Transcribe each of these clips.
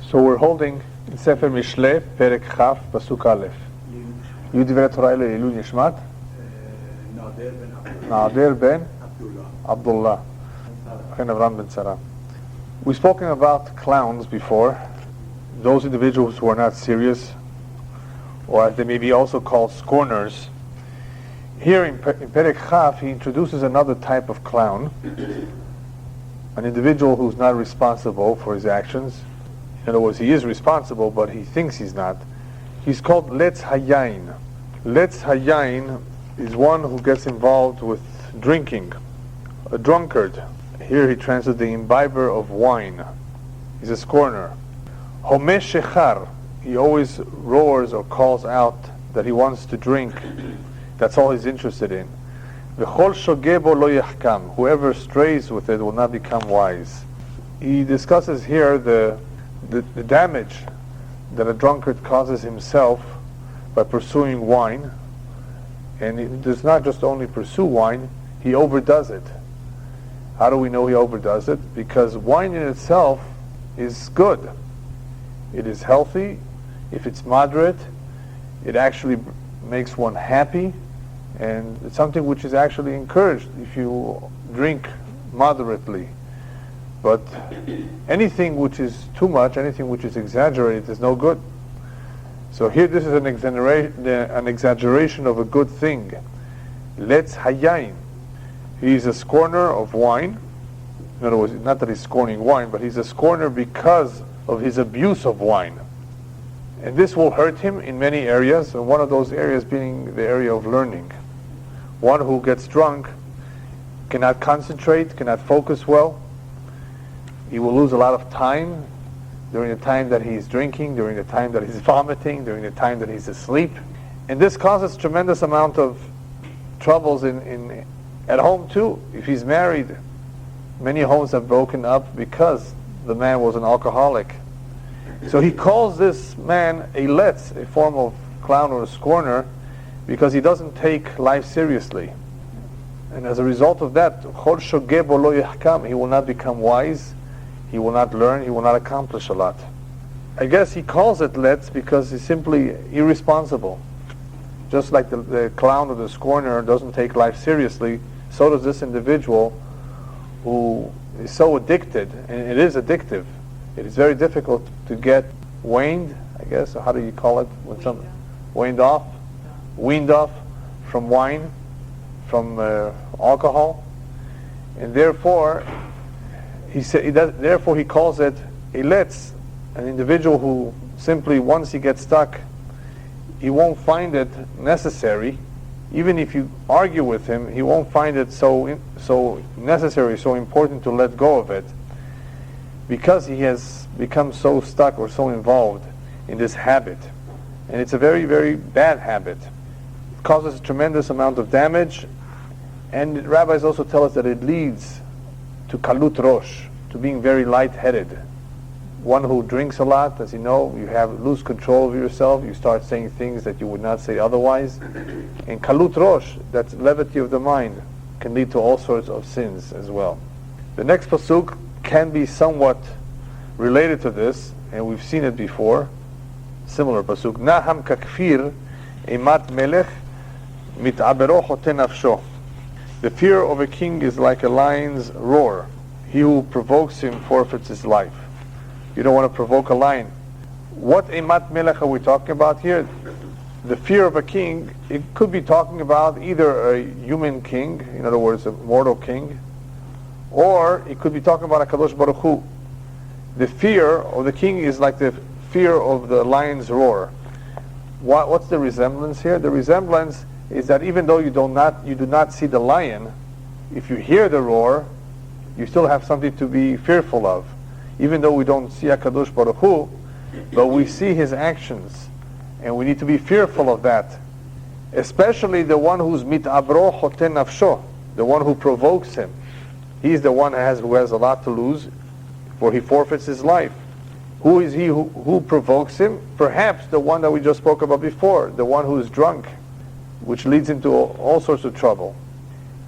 So we're holding in Sefer Mishlei, Perek Chaf, Pasuk Aleph. Yud Divrei Torah Le'ilui Nishmat Naader ben Abdullah Chen Avram ben Sarah. We've spoken about clowns before, those individuals who are not serious, or as they may be also called scorners. Here in Perek Chaf, he introduces another type of clown, an individual who's not responsible for his actions. In other words, he is responsible, but he thinks he's not. He's called Letz Hayayin. Letz Hayayin is one who gets involved with drinking, a drunkard. Here he translates the imbiber of wine. He's a scorner. Homesh Shechar, he always roars or calls out that he wants to drink. That's all he's interested in. V'chol shogebo lo yachkam, whoever strays with it will not become wise. He discusses here the damage that a drunkard causes himself by pursuing wine. And he does not just only pursue wine, he overdoes it. How do we know he overdoes it? Because wine in itself is good. It is healthy. If it's moderate, it actually makes one happy, and it's something which is actually encouraged if you drink moderately. But anything which is too much, anything which is exaggerated, is no good. So here this is an exaggeration of a good thing. Let's hayayin. He's a scorner of wine. In other words, not that he's scorning wine, but he's a scorner because of his abuse of wine. And this will hurt him in many areas, and one of those areas being the area of learning. One who gets drunk cannot concentrate, cannot focus well. He will lose a lot of time during the time that he's drinking, during the time that he's vomiting, during the time that he's asleep. And this causes tremendous amount of troubles at home too. If he's married, many homes have broken up because the man was an alcoholic. So he calls this man a letz, a form of clown or a scorner, because he doesn't take life seriously. And as a result of that, chol shogebo lo yachkam, he will not become wise. He will not learn, he will not accomplish a lot. I guess he calls it letz because he's simply irresponsible. Just like the clown or the scorner doesn't take life seriously, so does this individual who is so addicted, and it is addictive. It is very difficult to get weaned, I guess, or how do you call it, when weaned off from wine, from alcohol, and therefore he calls it a letz, an individual who simply, once he gets stuck, he won't find it necessary. Even if you argue with him, he won't find it so necessary, so important to let go of it, because he has become so stuck or so involved in this habit. And it's a very, very bad habit. It causes a tremendous amount of damage, and rabbis also tell us that it leads to kalut rosh, to being very light-headed. One who drinks a lot, as you know, you lose control of yourself, you start saying things that you would not say otherwise. And kalut rosh, that's levity of the mind, can lead to all sorts of sins as well. The next pasuk can be somewhat related to this, and we've seen it before. Similar pasuk. Naham kakfir imat melech mit'abero chote nafsho. The fear of a king is like a lion's roar. He who provokes him forfeits his life. You don't want to provoke a lion. What imat melech are we talking about here? The fear of a king, it could be talking about either a human king, in other words, a mortal king, or it could be talking about a Kadosh Baruch Hu. The fear of the king is like the fear of the lion's roar. What's the resemblance here? The resemblance is that even though you do not see the lion, if you hear the roar, you still have something to be fearful of. Even though we don't see HaKadosh Baruch Hu, but we see his actions, and we need to be fearful of that. Especially the one who's mit'abro chote nafsho, the one who provokes him. He's the one who has a lot to lose, for he forfeits his life. Who is he who provokes him? Perhaps the one that we just spoke about before, the one who is drunk, which leads into all sorts of trouble.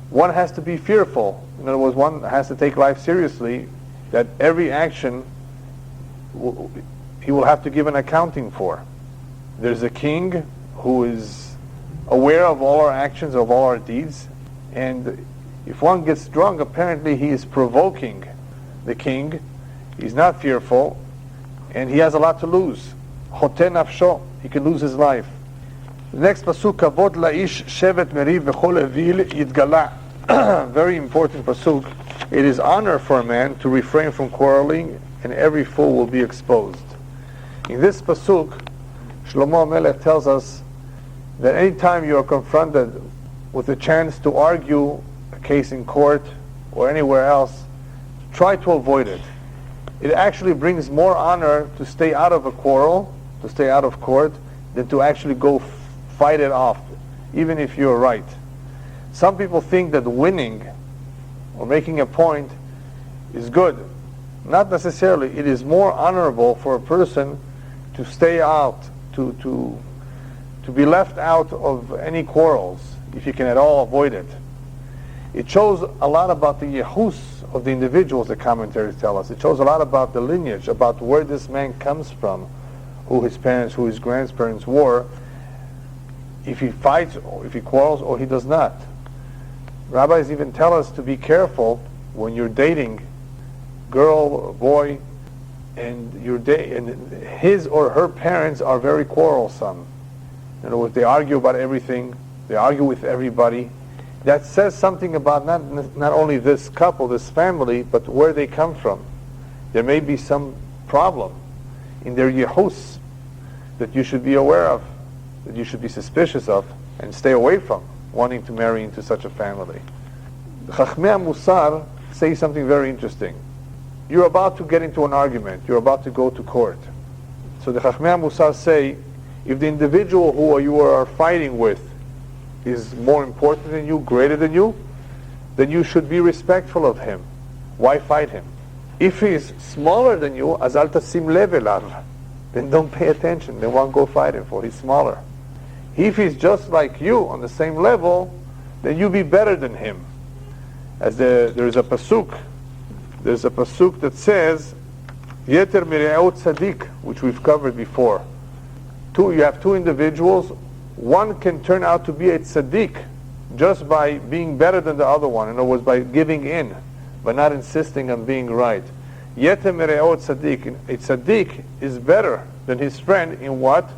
One has to be fearful. In other words, one has to take life seriously, that every action he will have to give an accounting for. There's a king who is aware of all our actions, of all our deeds, and if one gets drunk, apparently he is provoking the king. He's not fearful, and he has a lot to lose. Chote nafsho, he can lose his life. The next pasuk, kavod laish shevet meriv v'chol evil yitgala. Very important pasuk. It is honor for a man to refrain from quarreling, and every fool will be exposed. In this pasuk, Shlomo Melech tells us that anytime you are confronted with a chance to argue a case in court or anywhere else, try to avoid it. It actually brings more honor to stay out of a quarrel, to stay out of court, than to actually go fight it off, even if you're right. Some people think that winning or making a point is good. Not necessarily. It is more honorable for a person to stay out, to be left out of any quarrels, if you can at all avoid it. It shows a lot about the yehus of the individuals, the commentaries tell us. It shows a lot about the lineage, about where this man comes from, who his parents, who his grandparents were, if he fights, or if he quarrels, or he does not. Rabbis even tell us to be careful when you're dating girl or boy, and and his or her parents are very quarrelsome. In other words, they argue about everything, they argue with everybody. That says something about not only this couple, this family, but where they come from. There may be some problem in their yehus that you should be aware of, that you should be suspicious of, and stay away from wanting to marry into such a family. The Chachmei Musar say something very interesting. You're about to get into an argument, you're about to go to court. So the Chachmei Musar say, if the individual who you are fighting with is more important than you, greater than you, then you should be respectful of him. Why fight him? If he is smaller than you, azal tasim lev elav, then don't pay attention, then won't go fight him, for he's smaller. If he's just like you, on the same level, then you be better than him. As there's a pasuk that says, Yeter mire'ot tzaddik, which we've covered before. You have two individuals, one can turn out to be a tzaddik just by being better than the other one. In other words, by giving in, by not insisting on being right. Yeter mire'ot tzaddik. A tzaddik is better than his friend in what?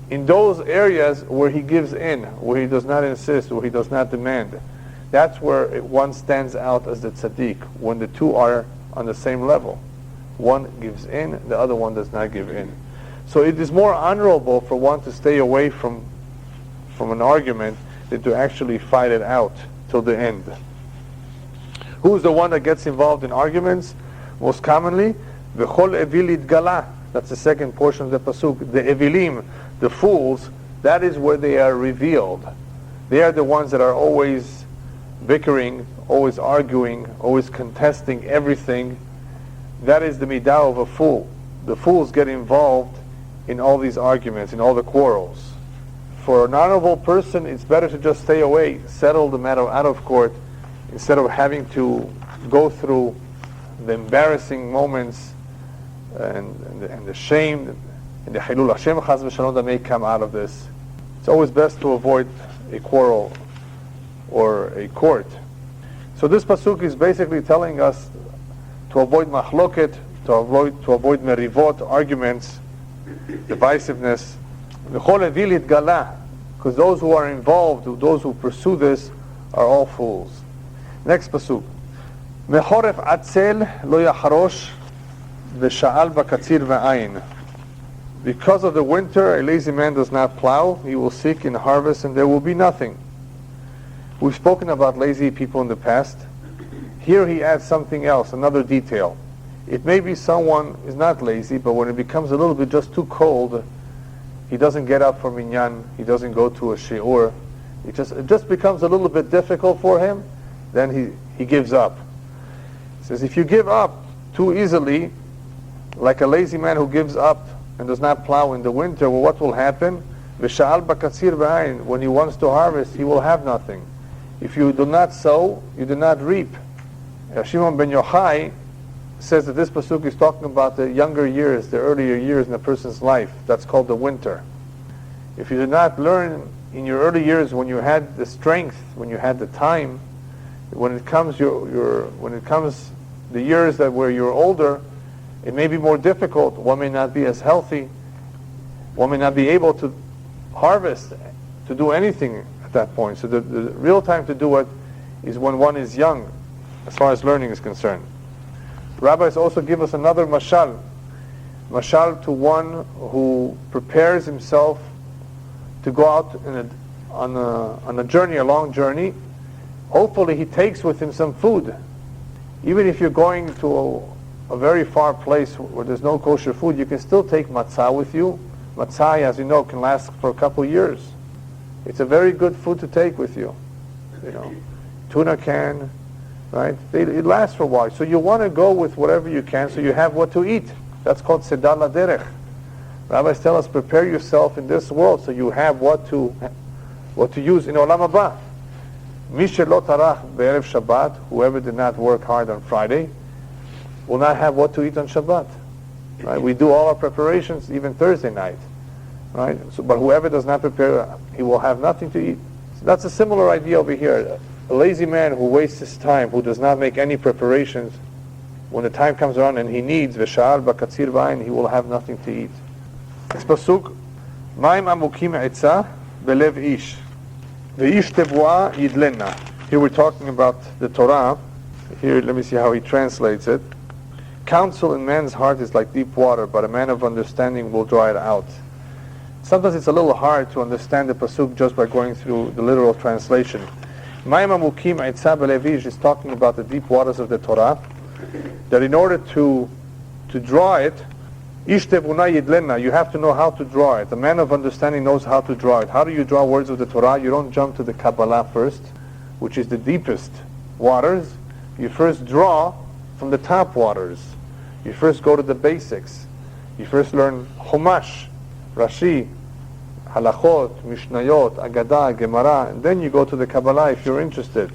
In those areas where he gives in, where he does not insist, where he does not demand. That's where one stands out as the tzaddik, when the two are on the same level. One gives in, the other one does not give in. So it is more honorable for one to stay away from an argument than to actually fight it out till the end. Who is the one that gets involved in arguments? Most commonly, v'chol evil yitgala. That's the second portion of the pasuk. The evilim, the fools, that is where they are revealed. They are the ones that are always bickering, always arguing, always contesting everything. That is the midah of a fool. The fools get involved in all these arguments, in all the quarrels. For an honorable person, it's better to just stay away, settle the matter out of court, instead of having to go through the embarrassing moments and the shame and the Hilul Hashem Chaz v'Shalom that may come out of this. It's always best to avoid a quarrel or a court. So this pasuk is basically telling us to avoid machloket, to avoid merivot, arguments, divisiveness. V'chol evil yitgala, because those who are involved, those who pursue this, are all fools. Next pasuk. Mechoref atzel lo yacharosh v'sha'al bakatzir v'ayin. Because of the winter, a lazy man does not plow, he will seek in harvest, and there will be nothing. We've spoken about lazy people in the past. Here he adds something else, another detail. It may be someone is not lazy, but when it becomes a little bit just too cold, he doesn't get up for minyan, he doesn't go to a shiur, it just becomes a little bit difficult for him, then he gives up. He says, if you give up too easily, like a lazy man who gives up and does not plow in the winter, well, what will happen? V'sha'al bakatzir v'ayin, when he wants to harvest, he will have nothing. If you do not sow, you do not reap. Shimon ben Yochai says that this pasuk is talking about the younger years, the earlier years in a person's life. That's called the winter. If you did not learn in your early years, when you had the strength, when you had the time, when it comes the years that where you're older, it may be more difficult. One may not be as healthy. One may not be able to harvest, to do anything at that point. So the real time to do it is when one is young, as far as learning is concerned. Rabbis also give us another mashal to one who prepares himself to go out on a journey, a long journey. Hopefully he takes with him some food. Even if you're going to a very far place where there's no kosher food, you can still take matzah with you. Matzah, as you know, can last for a couple years. It's a very good food to take with you. Tuna can, right? It lasts for a while. So you want to go with whatever you can so you have what to eat. That's called sedar laderech. Rabbis tell us, prepare yourself in this world so you have what to use in olam haba. Mishlei lo tarach be'erev Shabbat, whoever did not work hard on Friday, will not have what to eat on Shabbat. Right? We do all our preparations even Thursday night. Right? But whoever does not prepare, he will have nothing to eat. So that's a similar idea over here. A lazy man who wastes his time, who does not make any preparations, when the time comes around and he needs v'sha'al b'katzir b'ayin, he will have nothing to eat. Next pasuk, Ma'im amukim etzah belev ish ve'ish tebuah yidlena. Here we're talking about the Torah. Here, let me see how he translates it. Counsel in man's heart is like deep water, but a man of understanding will draw it out. Sometimes it's a little hard to understand the pasuk just by going through the literal translation. Ma'im amukim etzah belev ish is talking about the deep waters of the Torah, that in order to draw it, ish tevuna yidlena, you have to know how to draw it. A man of understanding knows how to draw it. How do you draw words of the Torah? You don't jump to the Kabbalah first, which is the deepest waters. You first draw from the top waters. You first go to the basics. You first learn Chumash, Rashi, Halachot, Mishnayot, Agadah, Gemara, and then you go to the Kabbalah if you're interested.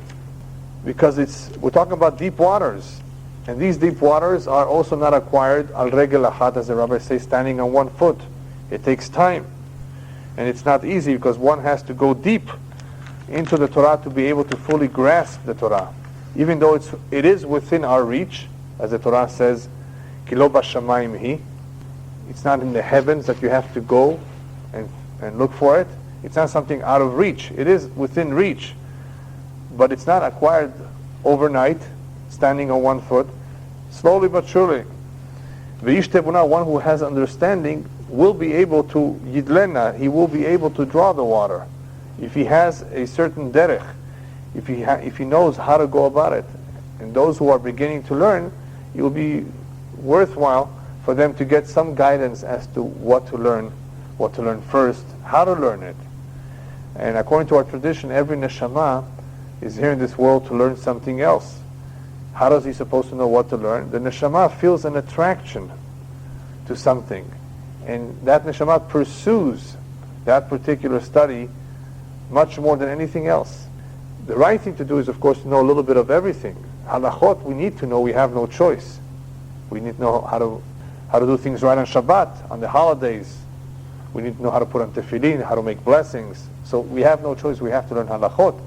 Because we're talking about deep waters. And these deep waters are also not acquired al regel achat, as the rabbis say, standing on one foot. It takes time. And it's not easy because one has to go deep into the Torah to be able to fully grasp the Torah. Even though it is within our reach, as the Torah says, Kilo b'shamayim hi. It's not in the heavens that you have to go and look for it. It's not something out of reach. It is within reach. But it's not acquired overnight, standing on one foot. Slowly but surely. V'ish tevuna, one who has understanding, will be able to yidlena, he will be able to draw the water. If he has a certain derech, if he knows how to go about it. And those who are beginning to learn, it will be worthwhile for them to get some guidance as to what to learn first, how to learn it. And according to our tradition, every neshama is here in this world to learn something else. How is he supposed to know what to learn? The neshama feels an attraction to something, and that neshama pursues that particular study much more than anything else. The right thing to do is, of course, to know a little bit of everything. Halachot, we need to know. We have no choice. We need to know how to do things right on Shabbat, on the holidays. We need to know how to put on tefillin, how to make blessings. So we have no choice. We have to learn halachot.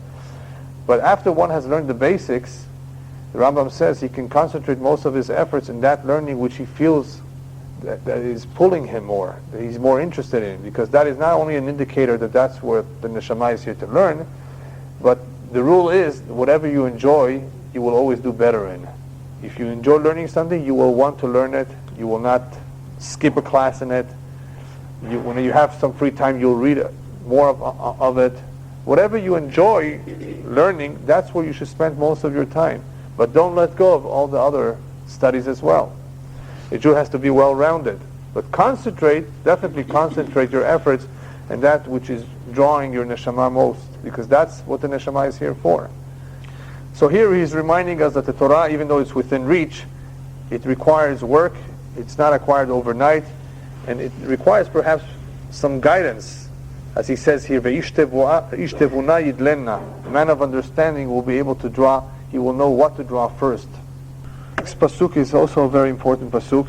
But after one has learned the basics, the Rambam says he can concentrate most of his efforts in that learning which he feels that is pulling him more, that he's more interested in, because that is not only an indicator that that's where the neshama is here to learn, but the rule is whatever you enjoy, you will always do better in. If you enjoy learning something, you will want to learn it. You will not skip a class in it. When you have some free time, you'll read more of it. Whatever you enjoy learning, that's where you should spend most of your time. But don't let go of all the other studies as well. A Jew has to be well-rounded. But definitely concentrate your efforts in that which is drawing your neshama most, because that's what the neshama is here for. So here he's reminding us that the Torah, even though it's within reach, it requires work. It's not acquired overnight, and it requires perhaps some guidance. As he says here, "Ve'ish tevuna yidlena." A man of understanding will be able to draw. He will know what to draw first. next pasuk is also a very important pasuk.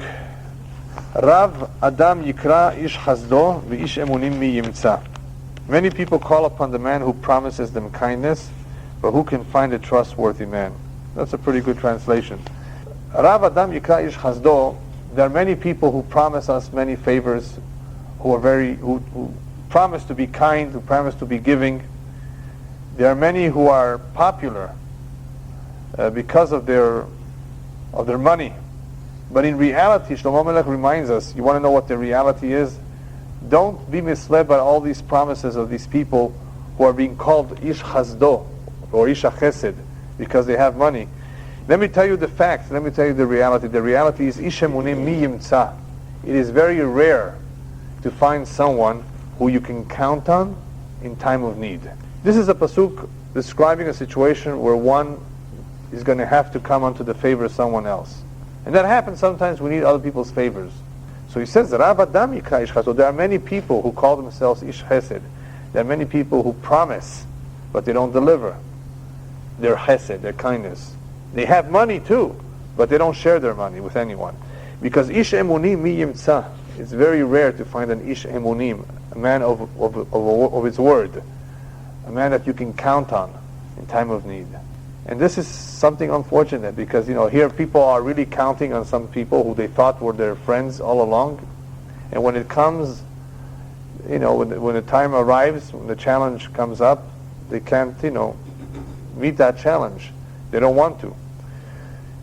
Rav Adam Yikra Ish Chasdo V'ish Emunim Mi Yimtza. Many people call upon the man who promises them kindness, but who can find a trustworthy man? That's a pretty good translation. Rav Adam Yikra Ish Chasdo. There are many people who promise us many favors, who promise to be kind, who promise to be giving. There are many who are popular because of their money. But in reality, Shlomo Melech reminds us, you want to know what the reality is? Don't be misled by all these promises of these people who are being called Ish Chasdo or Ish Chesed because they have money. Let me tell you the facts. Let me tell you the reality. The reality is Ish Emunim Mi Yimtza. It is very rare to find someone who you can count on in time of need. This is a pasuk describing a situation where one is going to have to come onto the favor of someone else. And that happens sometimes. We need other people's favors. So he says, Rav Adam Yikra Ish Chesed. There are many people who call themselves Ish Chesed. There are many people who promise, but they don't deliver. Their Chesed, their kindness. They have money too, but they don't share their money with anyone. Because Ish Emunim Mi Yimtza. It's very rare to find an Ish Emunim, a man of his word. A man that you can count on in time of need. And this is something unfortunate because, here people are really counting on some people who they thought were their friends all along. And when it comes, when the time arrives, when the challenge comes up, they can't, meet that challenge. They don't want to.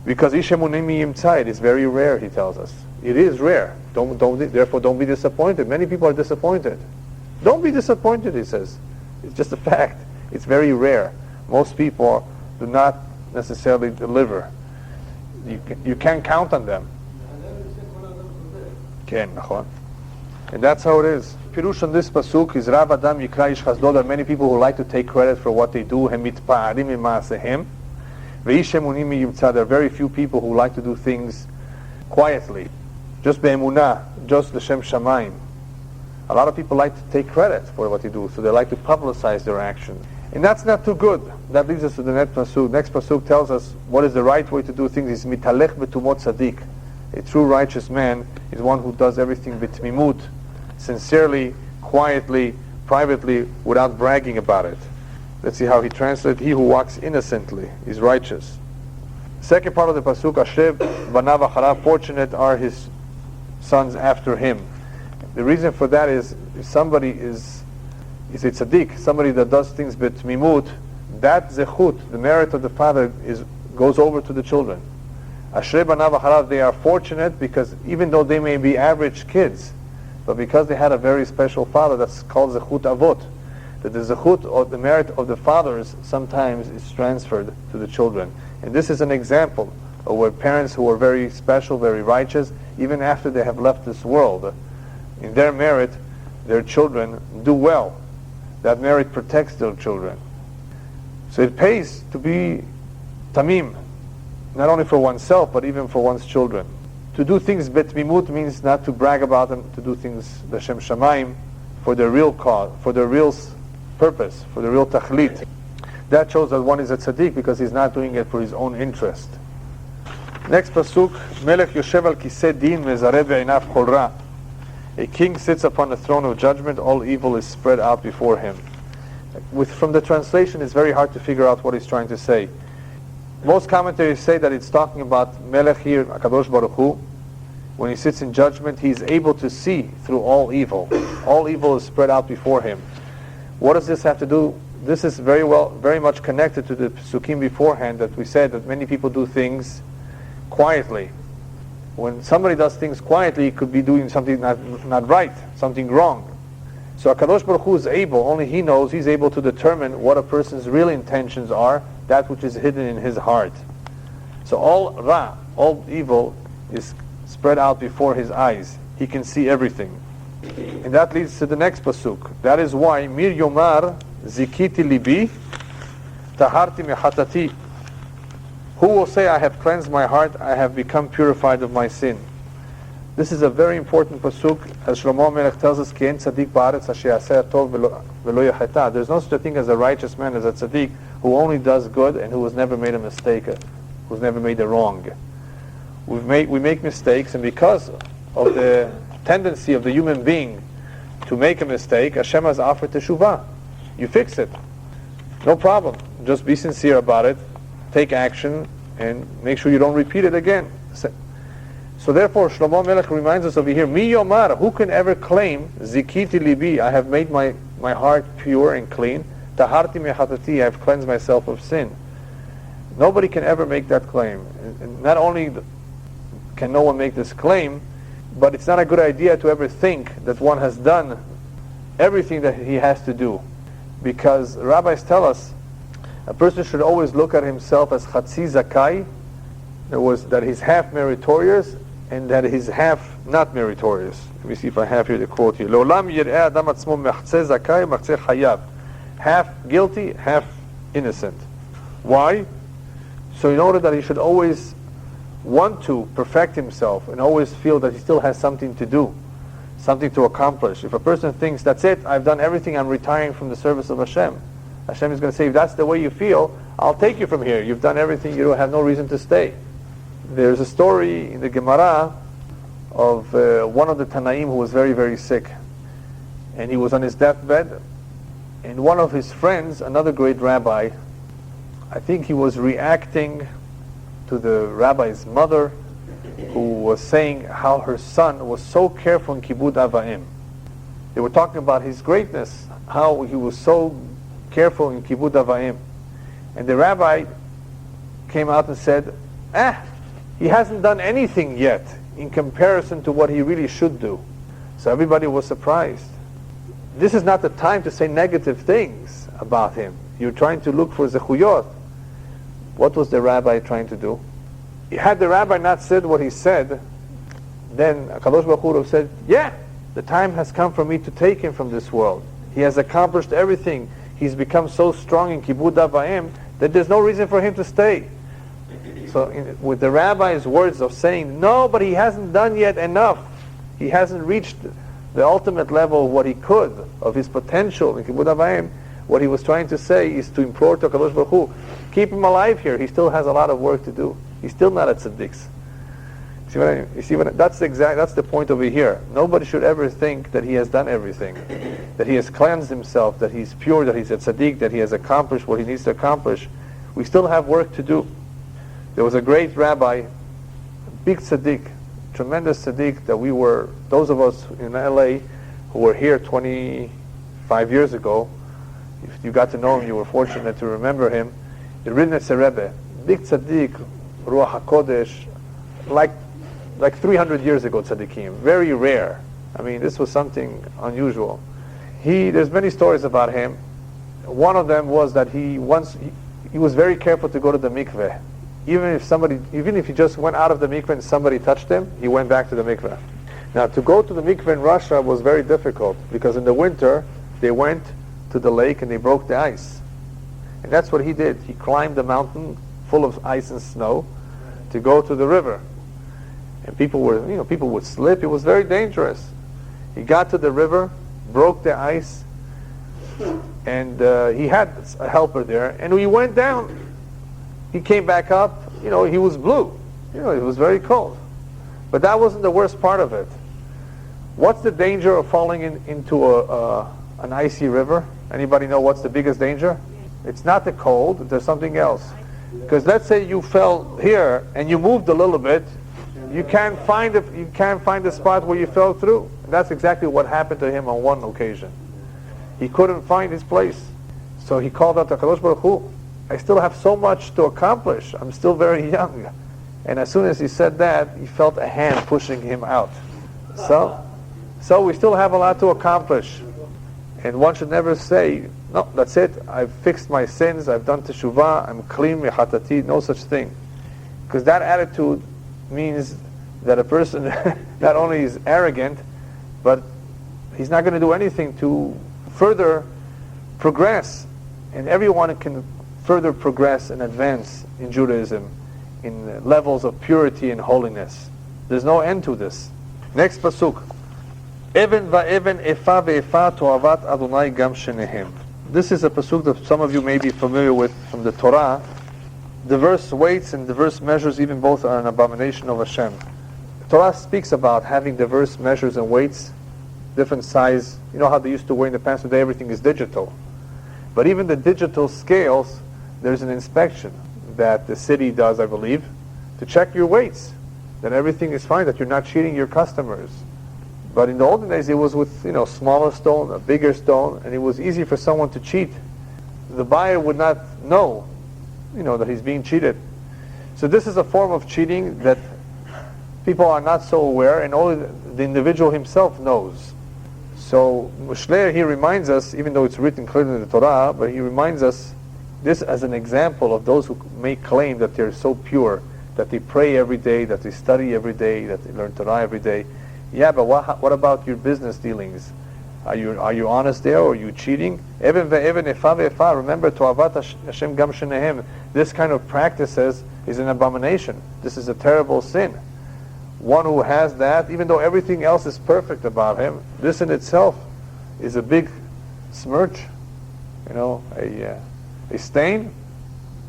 Because Ish Emunim Mi Yimtza, it is very rare, he tells us. It is rare. Therefore, don't be disappointed. Many people are disappointed. Don't be disappointed, he says. It's just a fact. It's very rare. Most people do not necessarily deliver. You can't count on them. And that's how it is. Pirush on this pasuk is Rav Adam Yikra Ish Chasdo. There are many people who like to take credit for what they do. There are very few people who like to do things quietly, just be'emunah, just l'shem shamayim. A lot of people like to take credit for what they do, so they like to publicize their actions. And that's not too good. That leads us to the next pasuk. Next pasuk tells us what is the right way to do things. Is mitalech betumot tzaddik. A true righteous man is one who does everything bitmimut, sincerely, quietly, privately, without bragging about it. Let's see how he translates. He who walks innocently is righteous. Second part of the pasuk, Asher banav acharav, fortunate are his sons after him. The reason for that is if somebody is a tzaddik, somebody that does things bitmimut, that zechut, the merit of the father, goes over to the children. Ashrei banav acharav, they are fortunate because even though they may be average kids, but because they had a very special father, that's called zechut avot, that the zechut or the merit of the fathers sometimes is transferred to the children. And this is an example of where parents who are very special, very righteous, even after they have left this world, in their merit, their children do well. That merit protects their children. So it pays to be tamim, not only for oneself, but even for one's children. To do things betmimut means not to brag about them, to do things l'shem shamayim, for their real cause, for their real purpose, for the real tachlit. That shows that one is a tzaddik because he's not doing it for his own interest. Next pasuk, Melech Yoshev al Kiseh Din Mezareh Be'einav Kol Ra. A king sits upon the throne of judgment, all evil is spread out before him. From the translation, it's very hard to figure out what he's trying to say. Most commentators say that it's talking about Melech here, HaKadosh Baruch Hu. When he sits in judgment, he's able to see through all evil. All evil is spread out before him. What does this have to do? This is very much connected to the psukim beforehand that we said that many people do things quietly. When somebody does things quietly, he could be doing something not right, something wrong. So HaKadosh Baruch Hu is able, only He knows, He's able to determine what a person's real intentions are, that which is hidden in his heart. So all ra, all evil is spread out before his eyes. He can see everything. And that leads to the next pasuk. That is why Mir Yomar Zikiti Libi Taharti Mehatati. Who will say, I have cleansed my heart, I have become purified of my sin. This is a very important pasuk, as Shlomo Melech tells us, Ki en tzaddik ba'aretz asher yaseh tov velo yacheta. There's no such a thing as a righteous man, as a tzaddik, who only does good and who has never made a mistake, who's never made a wrong. We make mistakes, and because of the tendency of the human being to make a mistake, Hashem has offered teshuvah. You fix it. No problem. Just be sincere about it. Take action and make sure you don't repeat it again. So therefore, Shlomo Melech reminds us over here, Mi Yomar, who can ever claim, Zikiti libi, I have made my heart pure and clean, Taharti mechatati, I have cleansed myself of sin. Nobody can ever make that claim. And not only can no one make this claim, but it's not a good idea to ever think that one has done everything that he has to do. Because rabbis tell us, a person should always look at himself as Chatzi Zakai, that he's half meritorious, and that he's half not meritorious. Let me see if I have here the quote here. Half guilty, half innocent. Why? So in order that he should always want to perfect himself and always feel that he still has something to do, something to accomplish. If a person thinks, that's it, I've done everything, I'm retiring from the service of Hashem, Hashem is going to say, if that's the way you feel, I'll take you from here. You've done everything, you don't have no reason to stay. There's a story in the Gemara of one of the Tanaim who was very, very sick. And he was on his deathbed. And one of his friends, another great rabbi, I think he was reacting to the rabbi's mother, who was saying how her son was so careful in Kibud Avaim. They were talking about his greatness, how he was so careful in Kibud Avaim. And the rabbi came out and said, he hasn't done anything yet in comparison to what he really should do. So everybody was surprised. This is not the time to say negative things about him. You're trying to look for zechuyot. What was the rabbi trying to do? Had the rabbi not said what he said, then Kadosh Baruch Hu would have said, yeah, the time has come for me to take him from this world. He has accomplished everything. He's become so strong in Kibud Avayim that there's no reason for him to stay. So with the rabbi's words of saying, no, but he hasn't done yet enough. He hasn't reached the ultimate level of what he could, of his potential in Kibud Avayim. What he was trying to say is to implore to Kadosh Baruch Hu, keep him alive here. He still has a lot of work to do. He's still not at tzaddiks. That's the point over here. Nobody should ever think that he has done everything, that he has cleansed himself, that he's pure, that he's a tzaddik, that he has accomplished what he needs to accomplish. We still have work to do. There was a great rabbi, a big tzaddik, tremendous tzaddik, that those of us in LA who were here 25 years ago, if you got to know him, you were fortunate to remember him, the Ridnitzer Rebbe, big tzaddik, Ruach HaKodesh, like 300 years ago tzaddikim, very rare. I mean, this was something unusual. There's many stories about him. One of them was that he was very careful to go to the mikveh. Even if he just went out of the mikveh and somebody touched him, he went back to the mikveh. Now, to go to the mikveh in Russia was very difficult, because in the winter, they went to the lake and they broke the ice. And that's what he did. He climbed the mountain full of ice and snow to go to the river. And people would slip. It was very dangerous. He got to the river, broke the ice, and he had a helper there. And we went down. He came back up. He was blue. It was very cold. But that wasn't the worst part of it. What's the danger of falling into an icy river? Anybody know what's the biggest danger? It's not the cold. There's something else. Because let's say you fell here and you moved a little bit, you can't find the spot where you fell through. And that's exactly what happened to him on one occasion. He couldn't find his place. So he called out to Kadosh Baruch Hu, I still have so much to accomplish. I'm still very young. And as soon as he said that, he felt a hand pushing him out. So we still have a lot to accomplish. And one should never say, no, that's it, I've fixed my sins, I've done teshuvah, I'm clean, mechatati, no such thing. Because that attitude means that a person not only is arrogant, but he's not going to do anything to further progress. And everyone can further progress and advance in Judaism in levels of purity and holiness. There's no end to this. Next pasuk. Even va'even efa ve'efa to'avat Adonai gam shenehem. This is a pasuk that some of you may be familiar with from the Torah, diverse weights and diverse measures, even both are an abomination of Hashem. Torah speaks about having diverse measures and weights, different size. You know how they used to weigh in the past? Today everything is digital. But even the digital scales, there's an inspection that the city does, I believe, to check your weights, that everything is fine, that you're not cheating your customers. But in the olden days, it was with smaller stone, a bigger stone, and it was easy for someone to cheat. The buyer would not know, that he's being cheated. So this is a form of cheating that people are not so aware, and only the individual himself knows. So Mishlei here reminds us, even though it's written clearly in the Torah, but he reminds us this as an example of those who make claim that they're so pure, that they pray every day, that they study every day, that they learn Torah every day. Yeah, but what about your business dealings? Are you honest there, or are you cheating? Remember, to'avat Hashem gam shenehem. This kind of practices is an abomination. This is a terrible sin. One who has that, even though everything else is perfect about him, this in itself is a big smirch, a stain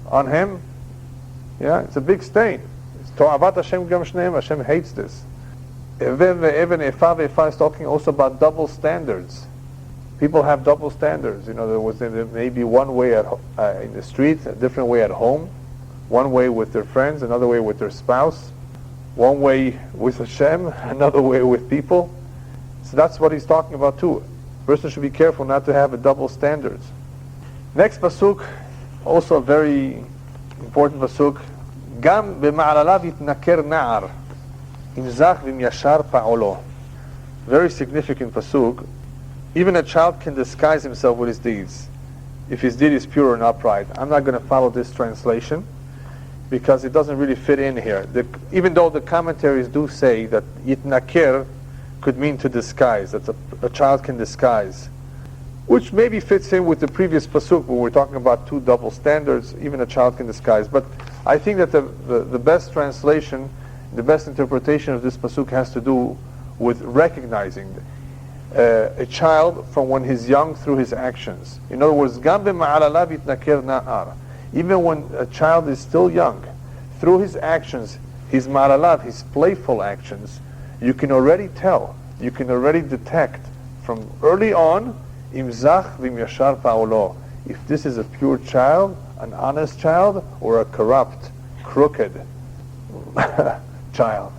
on him. Yeah, it's a big stain. It's to'avat Hashem gam shenehem. Hashem hates this. Even Efa is talking also about double standards. People have double standards. There may be one way in the street, a different way at home, one way with their friends, another way with their spouse, one way with Hashem, another way with people. So that's what he's talking about too. A person should be careful not to have a double standards. Next pasuk, also a very important pasuk. Gam b'ma'alalav yitnaker na'ar. Very significant pasuk. Even a child can disguise himself with his deeds, if his deed is pure and upright. I'm not going to follow this translation because it doesn't really fit in here. Even though the commentaries do say that yitnaker could mean to disguise, that a child can disguise, which maybe fits in with the previous pasuk where we're talking about two double standards. Even a child can disguise. But I think that the best translation, the best interpretation of this pasuk has to do with recognizing a child from when he's young through his actions. In other words, even when a child is still young, through his actions, his ma'alalat, his playful actions, you can already tell, you can already detect from early on, imzach v'yashar pa'olo, if this is a pure child, an honest child, or a corrupt, crooked child.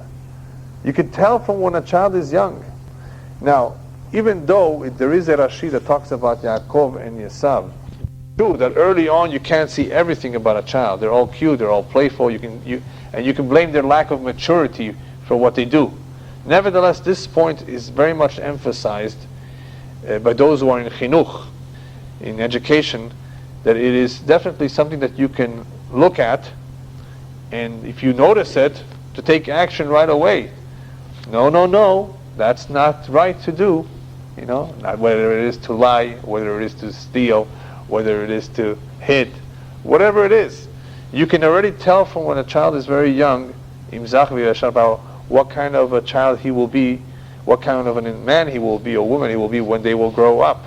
You can tell from when a child is young. Now, even though there is a Rashi that talks about Yaakov and Esav, true that early on you can't see everything about a child. They're all cute, they're all playful. You can blame their lack of maturity for what they do. Nevertheless, this point is very much emphasized by those who are in chinuch, in education, that it is definitely something that you can look at, and if you notice it, to take action right away. No, that's not right to do. Not whether it is to lie, whether it is to steal, whether it is to hit, whatever it is. You can already tell from when a child is very young, what kind of a child he will be, what kind of a man he will be, or woman he will be when they will grow up.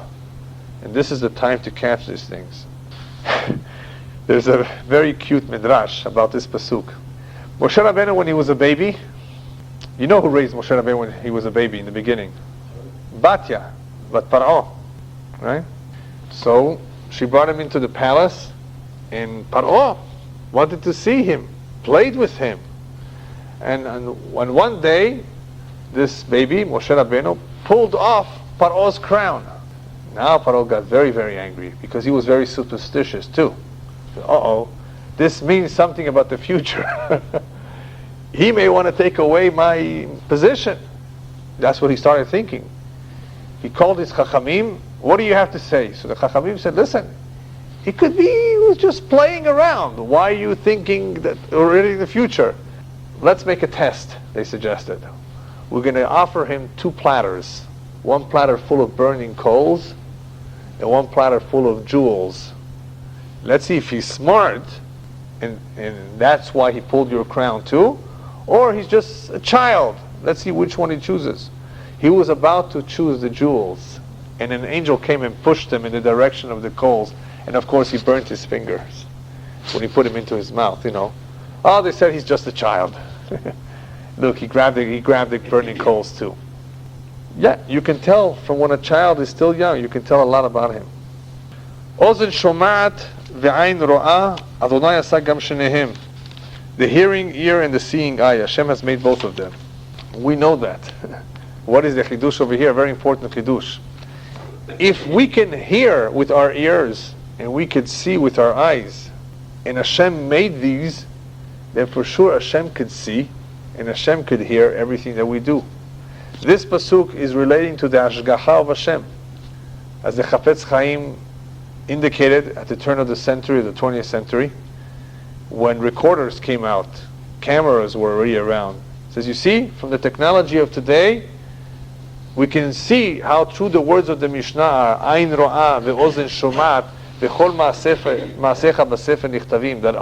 And this is the time to catch these things. There's a very cute midrash about this pasuk. Moshe Rabbeinu, when he was a baby, you know who raised Moshe Rabbeinu when he was a baby in the beginning? Batya, Bat Paro, right? So she brought him into the palace, and Paro wanted to see him, played with him. And one day, this baby, Moshe Rabbeinu, pulled off Paro's crown. Now Paro got very, very angry, because he was very superstitious too. This means something about the future. He may want to take away my position. That's what he started thinking. He called his Chachamim. What do you have to say? So the Chachamim said, listen, it could be he was just playing around. Why are you thinking that already in the future? Let's make a test, they suggested. We're going to offer him 2 platters. One platter full of burning coals and one platter full of jewels. Let's see if he's smart, and that's why he pulled your crown too, or he's just a child. Let's see which one he chooses. He was about to choose the jewels, and an angel came and pushed him in the direction of the coals, and of course he burnt his fingers. when he put him into his mouth, Oh, they said he's just a child. Look, he grabbed the burning coals too. Yeah, you can tell from when a child is still young, you can tell a lot about him. Ozen shomat ve'ain ro'ah, Adonai asa gam shenehem. The hearing ear and the seeing eye, Hashem has made both of them. We know that. What is the chidush over here? Very important chidush. If we can hear with our ears and we can see with our eyes, and Hashem made these, then for sure Hashem could see and Hashem could hear everything that we do. This pasuk is relating to the Hashgacha of Hashem. As the Chafetz Chaim indicated at the turn of the century, the 20th century, when recorders came out, cameras were already around. It says, you see, from the technology of today, we can see how true the words of the Mishnah are, Ain ro'ah ve'ozen shomat ve'chol ma'asecha b'sefer nichtavim, that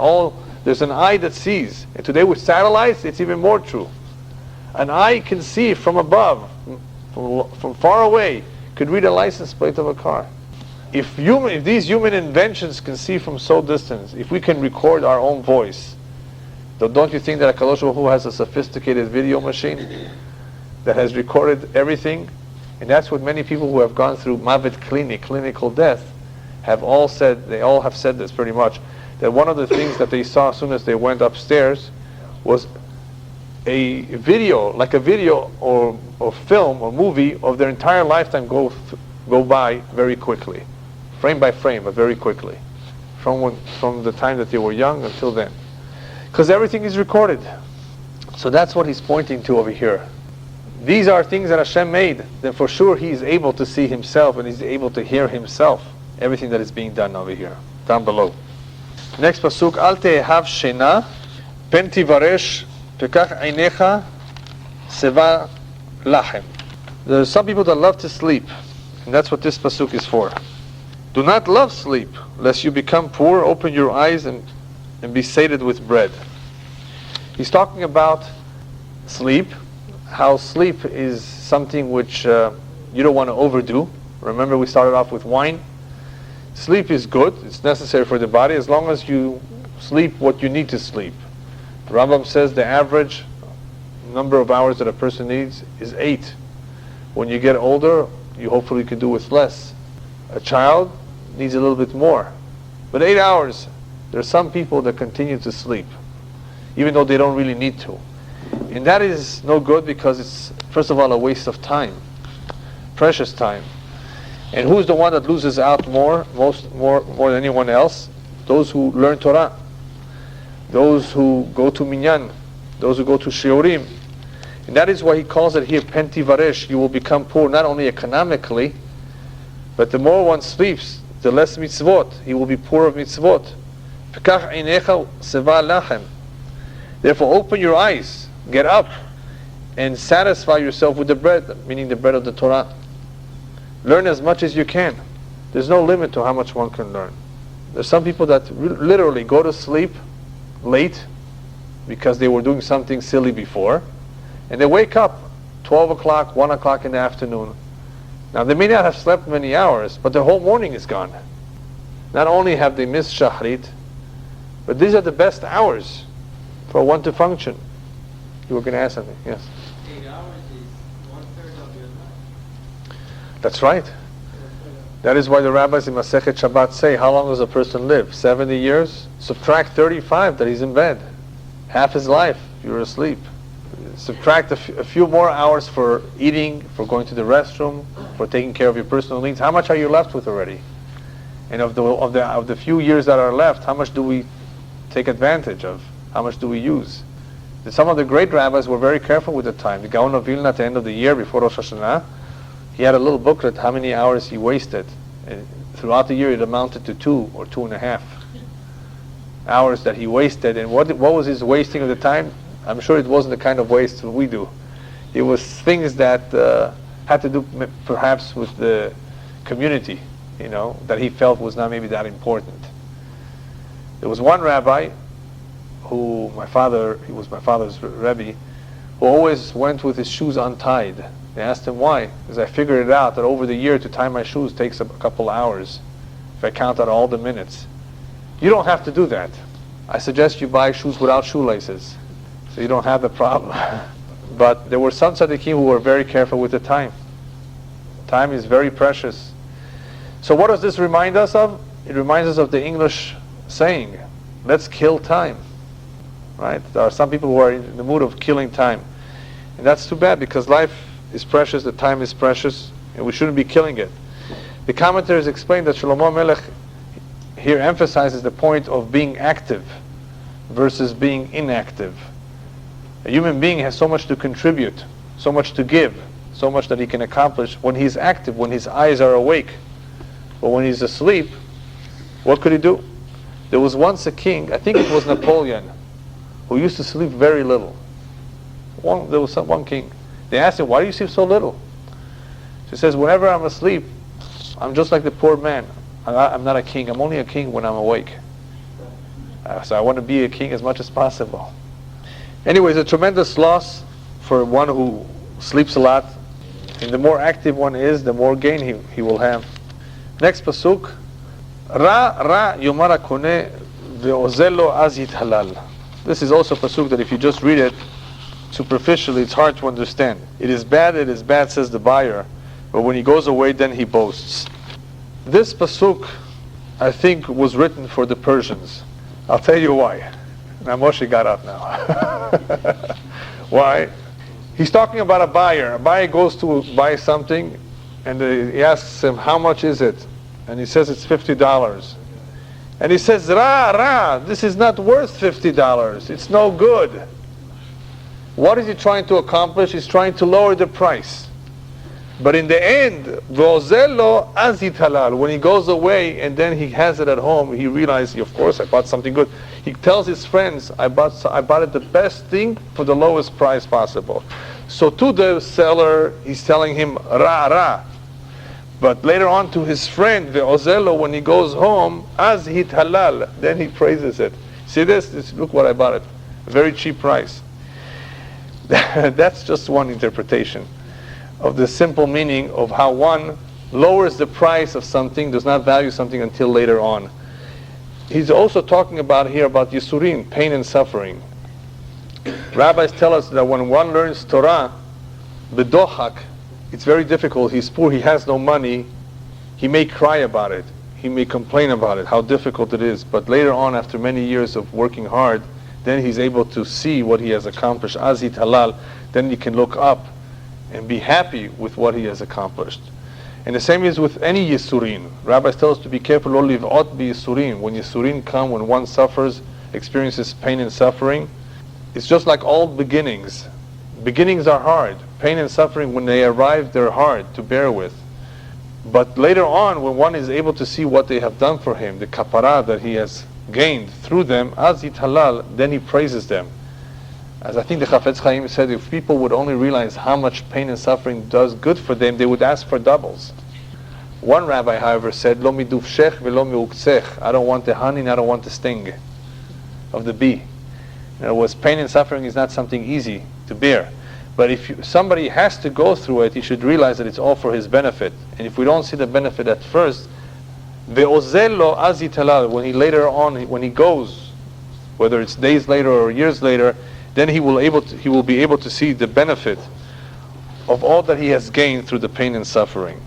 there's an eye that sees. And today with satellites, it's even more true. An eye can see from above, from far away, could read a license plate of a car. If these human inventions can see from so distance, if we can record our own voice, don't you think that HaKadosh Baruch Hu has a sophisticated video machine that has recorded everything? And that's what many people who have gone through mavet klini, clinical death, have all said. They all have said this pretty much, that one of the things that they saw as soon as they went upstairs was a video, like a video or film or movie of their entire lifetime go by very quickly, frame by frame, but very quickly, from the time that they were young until then, because everything is recorded. So that's what he's pointing to over here. These are things that Hashem made. Then for sure He is able to see Himself and He's able to hear Himself. Everything that is being done over here, down below. Next pasuk, Al te'ehav shena, pen tivaresh, pekach einecha, seva lachem. There are some people that love to sleep, and that's what this pasuk is for. Do not love sleep, lest you become poor. Open your eyes and be sated with bread. He's talking about sleep, how sleep is something which you don't want to overdo. Remember, we started off with wine. Sleep is good, it's necessary for the body as long as you sleep what you need to sleep. The Rambam says the average number of hours that a person needs is 8. When you get older, you hopefully can do with less. A child needs a little bit more. But 8 hours, there are some people that continue to sleep, even though they don't really need to. And that is no good because it's, first of all, a waste of time, precious time. And who's the one that loses out more than anyone else? Those who learn Torah, those who go to minyan, those who go to shiurim. And that is why he calls it here penti varesh. You will become poor not only economically, but the more one sleeps, the less mitzvot. He will be poor of mitzvot. Pekach einecha seva lachem. Therefore, open your eyes, get up, and satisfy yourself with the bread, meaning the bread of the Torah. Learn as much as you can. There's no limit to how much one can learn. There's some people that literally go to sleep late because they were doing something silly before, and they wake up 12 o'clock, 1 o'clock in the afternoon. Now they may not have slept many hours, but their whole morning is gone. Not only have they missed Shachrit, but these are the best hours for one to function. You were going to ask something, yes? 8 hours is 1/3 of your life. That's right. That is why the rabbis in Masechet Shabbat say, how long does a person live? 70 years? Subtract 35 that he's in bed. Half his life, you're asleep. Subtract a few more hours for eating, for going to the restroom, for taking care of your personal needs. How much are you left with already? And of the few years that are left, how much do we take advantage of? How much do we use? Some of the great rabbis were very careful with the time. The Gaon of Vilna at the end of the year, before Rosh Hashanah, he had a little booklet how many hours he wasted. And throughout the year it amounted to 2 or 2.5 hours that he wasted. And what was his wasting of the time? I'm sure it wasn't the kind of waste that we do. It was things that had to do perhaps with the community, that he felt was not maybe that important. There was one rabbi he was my father's Rebbe, who always went with his shoes untied. They asked him why. Because I figured it out that over the year to tie my shoes takes a couple hours if I count out all the minutes. You don't have to do that. I suggest you buy shoes without shoelaces, so you don't have the problem. But there were some tzaddikim who were very careful with the time. Time is very precious. So what does this remind us of? It reminds us of the English saying, let's kill time. Right? There are some people who are in the mood of killing time. And that's too bad, because life is precious, the time is precious, and we shouldn't be killing it. The commentators explain that Shlomo Melech here emphasizes the point of being active versus being inactive. A human being has so much to contribute, so much to give, so much that he can accomplish when he's active, when his eyes are awake. But when he's asleep, what could he do? There was once a king, I think it was Napoleon, who used to sleep very little. There was one king. They asked him, why do you sleep so little? He says, whenever I'm asleep, I'm just like the poor man. I'm not a king. I'm only a king when I'm awake. So I want to be a king as much as possible. Anyways, a tremendous loss for one who sleeps a lot. And the more active one is, the more gain he will have. Next pasuk. Ra yomar hakone ve'ozelo az yithalal. This is also a pasuk that if you just read it superficially, it's hard to understand. It is bad, says the buyer. But when he goes away, then he boasts. This pasuk, I think, was written for the Persians. I'll tell you why. Now Moshe got up now. Why? He's talking about a buyer. A buyer goes to buy something, and he asks him, how much is it? And he says it's $50. And he says, this is not worth $50. It's no good. What is he trying to accomplish? He's trying to lower the price. But in the end, v'ozelo az yithalal, when he goes away and then he has it at home, he realizes, of course, I bought something good. He tells his friends, I bought it the best thing for the lowest price possible. So to the seller, he's telling him, ra. But later on to his friend, v'ozelo, when he goes home, az yithalal, then he praises it. See this? Look what I bought it. A very cheap price. That's just one interpretation of the simple meaning of how one lowers the price of something, does not value something until later on. He's also talking about here about Yisurin, pain and suffering. Rabbis tell us that when one learns Torah, bedochak, it's very difficult. He's poor, he has no money. He may cry about it. He may complain about it, how difficult it is. But later on, after many years of working hard, then he's able to see what he has accomplished. Az yithalal, then he can look up and be happy with what he has accomplished. And the same is with any Yisurin. Rabbis tell us to be careful, lo liv'ot bi Yisurin. When Yisurin come, when one suffers, experiences pain and suffering, it's just like all beginnings. Beginnings are hard. Pain and suffering, when they arrive, they're hard to bear with. But later on, when one is able to see what they have done for him, the kapara that he has gained through them, az yithalal, then he praises them. As I think the Chafetz Chaim said, if people would only realize how much pain and suffering does good for them, they would ask for doubles. One rabbi, however, said, Lo midufshech velo miuktzech. I don't want the honey and I don't want the sting of the bee. In other words, pain and suffering is not something easy to bear. But if somebody has to go through it, he should realize that it's all for his benefit. And if we don't see the benefit at first, ve'ozello az yithalal, when he later on, when he goes, whether it's days later or years later, then he will be able to see the benefit of all that he has gained through the pain and suffering.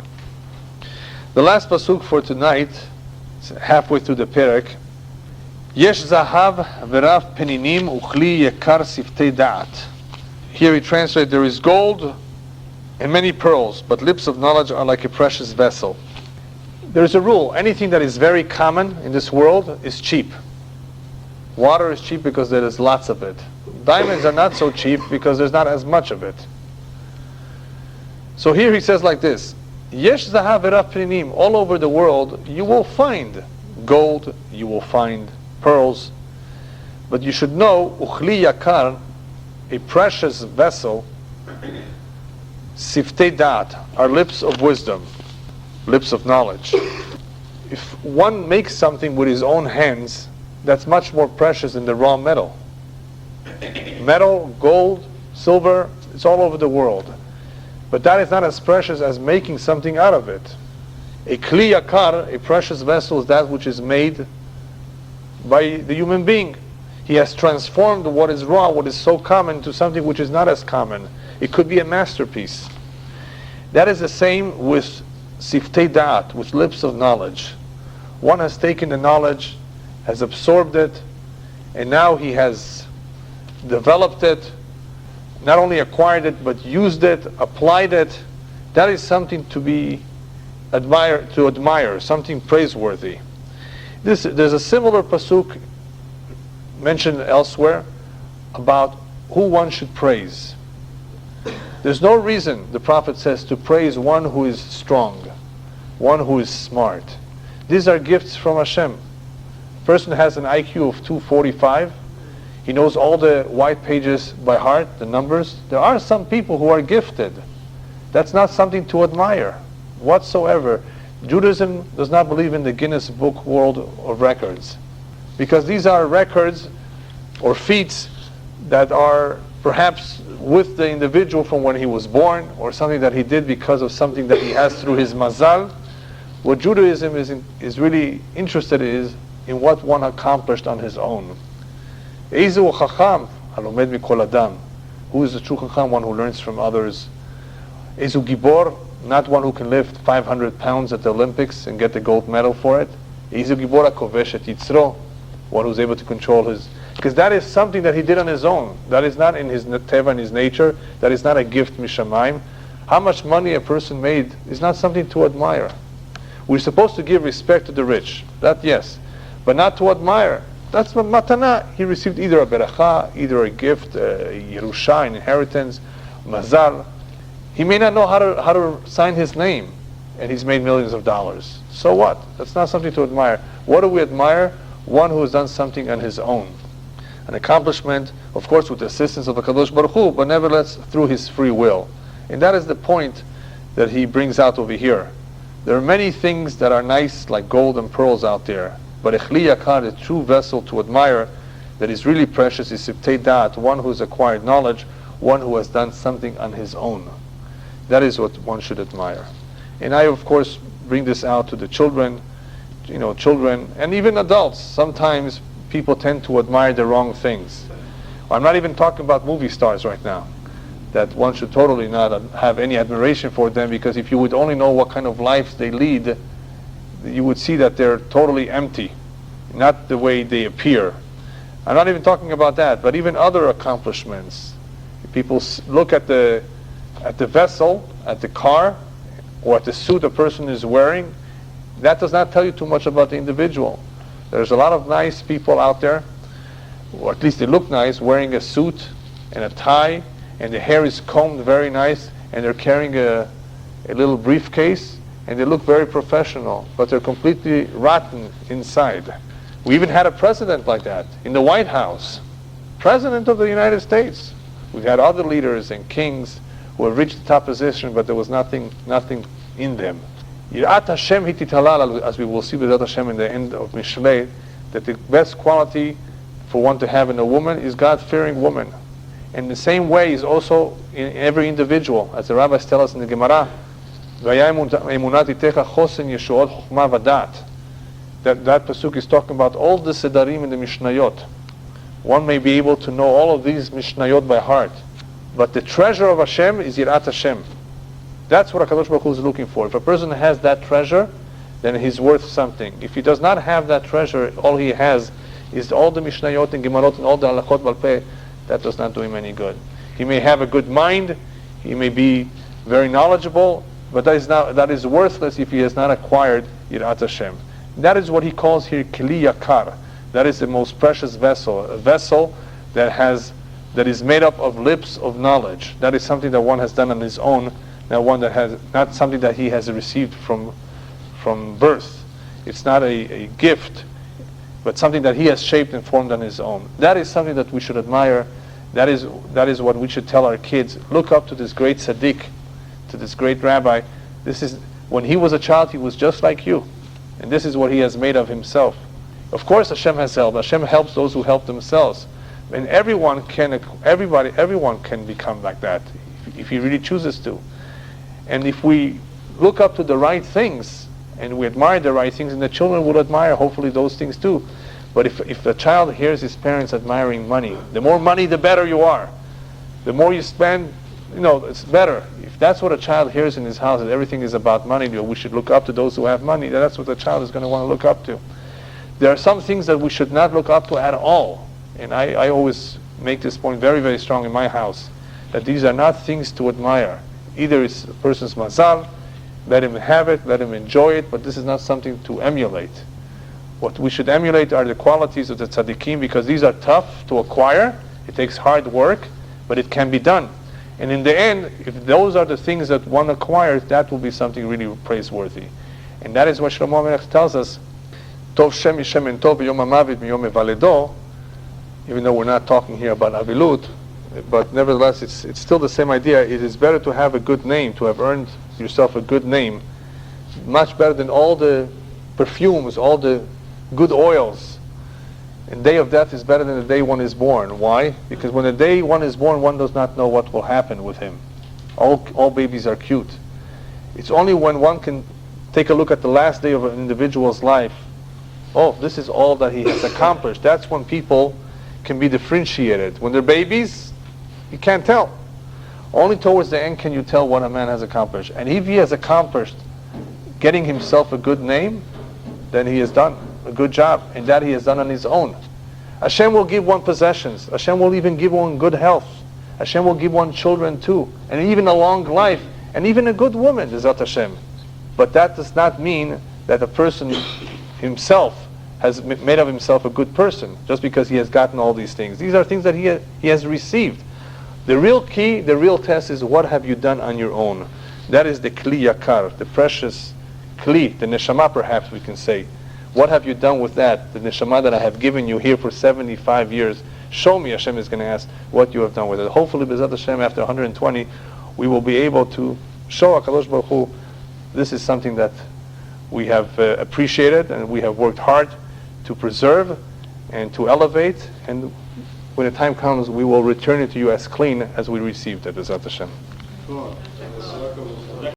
The last pasuk for tonight, halfway through the perek, Yesh zahav v'rav peninim uchli yekar siftei da'at. Here he translates, there is gold and many pearls, but lips of knowledge are like a precious vessel. There is a rule, anything that is very common in this world is cheap. Water is cheap because there is lots of it. Diamonds are not so cheap because there's not as much of it. So here he says like this, Yesh zahav v'rav peninim, all over the world you will find gold, you will find pearls, but you should know, uchli yakar, a precious vessel, siftei da'at, are lips of wisdom, lips of knowledge. If one makes something with his own hands, that's much more precious than the raw metal. Metal, gold, silver, it's all over the world. But that is not as precious as making something out of it. A kli yakar, a precious vessel, is that which is made by the human being. He has transformed what is raw, what is so common, to something which is not as common. It could be a masterpiece. That is the same with siftei da'at, with lips of knowledge. One has taken the knowledge, has absorbed it, and now he has developed it, not only acquired it, but used it, applied it. That is something to be admire, something praiseworthy. There's a similar pasuk mentioned elsewhere about who one should praise. There's no reason, the Prophet says, to praise one who is strong, one who is smart. These are gifts from Hashem. A person has an IQ of 245. He knows all the white pages by heart, the numbers. There are some people who are gifted. That's not something to admire whatsoever. Judaism does not believe in the Guinness Book World of Records, because these are records or feats that are perhaps with the individual from when he was born, or something that he did because of something that he has through his mazal. What Judaism is really interested in what one accomplished on his own. Eizu chacham halomed mikol adam. Who is the true chacham? One who learns from others. Eizu gibor, not one who can lift 500 pounds at the Olympics and get the gold medal for it. Eizu gibor hakovesh et yitzro, one who's able to control his... Because that is something that he did on his own. That is not in his teva, in his nature. That is not a gift mishamayim. How much money a person made is not something to admire. We're supposed to give respect to the rich. That yes. But not to admire. That's matana. He received either a beracha, either a gift, a yerusha, an inheritance, mazal. He may not know how to sign his name, and he's made millions of dollars. So what? That's not something to admire. What do we admire? One who has done something on his own. An accomplishment, of course, with the assistance of HaKadosh Baruch Hu, but nevertheless through his free will. And that is the point that he brings out over here. There are many things that are nice, like gold and pearls out there. But Echli Yakar, the true vessel to admire, that is really precious, is Siftei Da'at, one who has acquired knowledge, one who has done something on his own. That is what one should admire. And I, of course, bring this out to the children, children, and even adults. Sometimes people tend to admire the wrong things. I'm not even talking about movie stars right now, that one should totally not have any admiration for them, because if you would only know what kind of lives they lead, you would see that they're totally empty, not the way they appear. I'm not even talking about that, but even other accomplishments. People look at the vessel, at the car, or at the suit a person is wearing. That does not tell you too much about the individual. There's a lot of nice people out there, or at least they look nice, wearing a suit and a tie, and the hair is combed very nice, and they're carrying a little briefcase, and they look very professional, but they're completely rotten inside. We even had a president like that in the White House, President of the United States. We've had other leaders and kings who have reached the top position, but there was nothing in them. Yirat Hashem hititalal, as we will see with Hashem in the end of Mishlei, that the best quality for one to have in a woman is God-fearing woman. And the same way is also in every individual, as the rabbis tell us in the Gemara, that pasuk is talking about all the sedarim in the Mishnayot. One may be able to know all of these Mishnayot by heart, but the treasure of Hashem is Yirat Hashem. That's what HaKadosh Baruch Hu is looking for. If a person has that treasure, then he's worth something. If he does not have that treasure, all he has is all the Mishnayot and Gemarot and all the Halachot Bal Peh. That does not do him any good. He may have a good mind, he may be very knowledgeable, but that is worthless if he has not acquired Yirat Hashem. That is what he calls here Kli Yakar. That is the most precious vessel, a vessel that is made up of lips of knowledge. That is something that one has done on his own, not something that he has received from birth. It's not a gift, but something that he has shaped and formed on his own. That is something that we should admire. That is what we should tell our kids. Look up to this great tzaddik, to this great rabbi. When he was a child, he was just like you, and this is what he has made of himself. Of course, Hashem has helped. Hashem helps those who help themselves, and everyone can become like that if he really chooses to. And if we look up to the right things and we admire the right things, and the children will admire hopefully those things too. But if a child hears his parents admiring money, the more money, the better you are. The more you spend, it's better. If that's what a child hears in his house, that everything is about money, we should look up to those who have money, then that's what the child is going to want to look up to. There are some things that we should not look up to at all. And I always make this point very, very strong in my house, that these are not things to admire. Either it's a person's mazal, let him have it, let him enjoy it, but this is not something to emulate. What we should emulate are the qualities of the tzaddikim, because these are tough to acquire. It takes hard work, but it can be done. And in the end, if those are the things that one acquires, that will be something really praiseworthy. And that is what Shlomo Melech tells us, Tov Shem Yishem Tov Yom HaMavet Miyom Valedo, even though we're not talking here about Avilut, but nevertheless, it's still the same idea. It is better to have a good name, to have earned yourself a good name, much better than all the perfumes, all the good oils. And day of death is better than the day one is born. Why? Because when the day one is born, one does not know what will happen with him. All babies are cute. It's only when one can take a look at the last day of an individual's life, this is all that he has accomplished. That's when people can be differentiated. When they're babies, you can't tell. Only towards the end can you tell what a man has accomplished. And if he has accomplished getting himself a good name, then he has done a good job, and that he has done on his own. Hashem will give one possessions. Hashem will even give one good health. Hashem will give one children too, and even a long life, and even a good woman, Zat Hashem. But that does not mean that a person himself has made of himself a good person, just because he has gotten all these things. These are things that he has received. The real key, the real test is, what have you done on your own? That is the kli yakar, the precious kli, the neshama perhaps we can say. What have you done with that? The neshama that I have given you here for 75 years. Show me, Hashem is going to ask, what you have done with it. Hopefully, B'ezrat Hashem, after 120, we will be able to show HaKadosh Baruch Hu, this is something that we have appreciated and we have worked hard to preserve and to elevate. And when the time comes, we will return it to you as clean as we received it, B'ezrat Hashem.